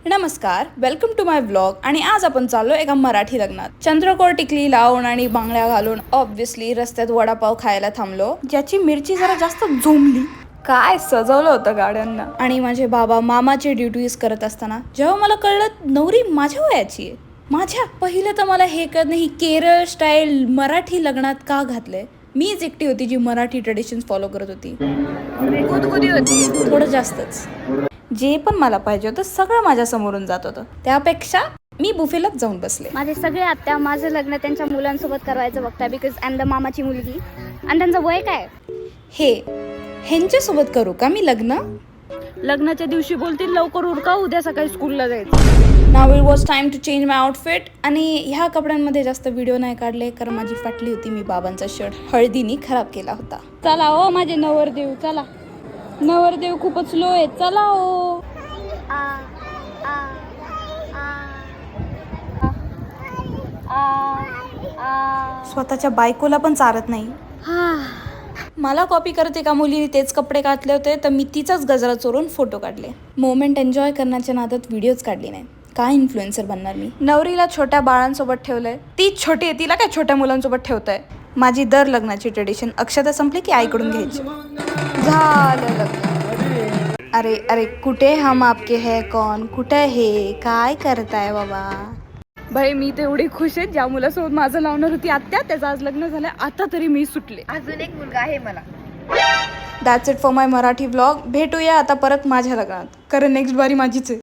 नमस्कार, welcome to my vlog. आणि आज आपण चाललो एका मराठी लग्नात. चंद्रकोर टिकली लावून आणि बांगड्या घालून ऑब्व्हियसली रस्त्यात वडापाव खायला थांबलो, ज्याची मिरची जरा जास्त झोंबली. काय सजवलं होतं गाड्यांना. आणि माझे बाबा मामाचे ड्युटीज करत असताना जेव्हा मला कळलं नवरी माझ्या वयाची आहे. माझ्या पहिलं तर मला हे कळत नाही केरळ स्टाईल मराठी लग्नात का घातलंय. मीच एकटी होती जी मराठी ट्रेडिशन्स फॉलो करत होती. गुदगुदी होती थोडं जास्तच. जे पण मला पाहिजे होतं सगळं माझ्या समोरून जात होतं. त्यापेक्षा मी बुफेलाच जाऊन बसले. माझे सगळे आत्या माझं लग्न त्यांच्या मुलांसोबत करायचं बघताय, बिकॉज आय द मामाची मुलगी. आणि त्यांचं वय काय? ह्यांच्यासोबत करू का मी लग्न? लग्नाच्या दिवशी बोलतील लवकर उरका, उद्या सकाळी स्कूलला जायचं. Now it was time to change my outfit. आणि ह्या कपड्यांमध्ये जास्त व्हिडिओ नाही काढले कारण माझी फाटली होती. मी बाबांचा शर्ट हळदीने खराब केला होता. चला हो माझे नवरदेव, चला. नवरदेव खूपच लो आहे, चला हो. स्वतःच्या बायकोला पण चालत नाही. मला कॉपी करते का मुलीने तेच कपडे घातले होते तर मी तिचाच गजरा चोरून फोटो काढले. मोमेंट एन्जॉय करण्याच्या नादात व्हिडिओज काढले नाही. काय इन्फ्लुएन्सर बनणार मी. नवरीला छोट्या बाळांसोबत ठेवलंय. ती छोटी आहे, तिला काय छोट्या मुलांसोबत ठेवताय. माझी दर लग्नाची ट्रेडिशन अक्षता संपली की आईकडून घ्यायची. झालं लग्न. अरे अरे कुठे हम आपके है कौन, कुठे हे काय करताय बाबा. भाई मी तेवढी खुश आहे, ज्या मुलासोबत माझं लावणार होती आत्या त्याचं आज लग्न झालंय. आता तरी मी सुटले. अजून एक मुलगा आहे मला. That's it for my Marathi vlog. भेटूया आता परत माझ्या लग्नात, कारण नेक्स्ट बारी माझीच आहे.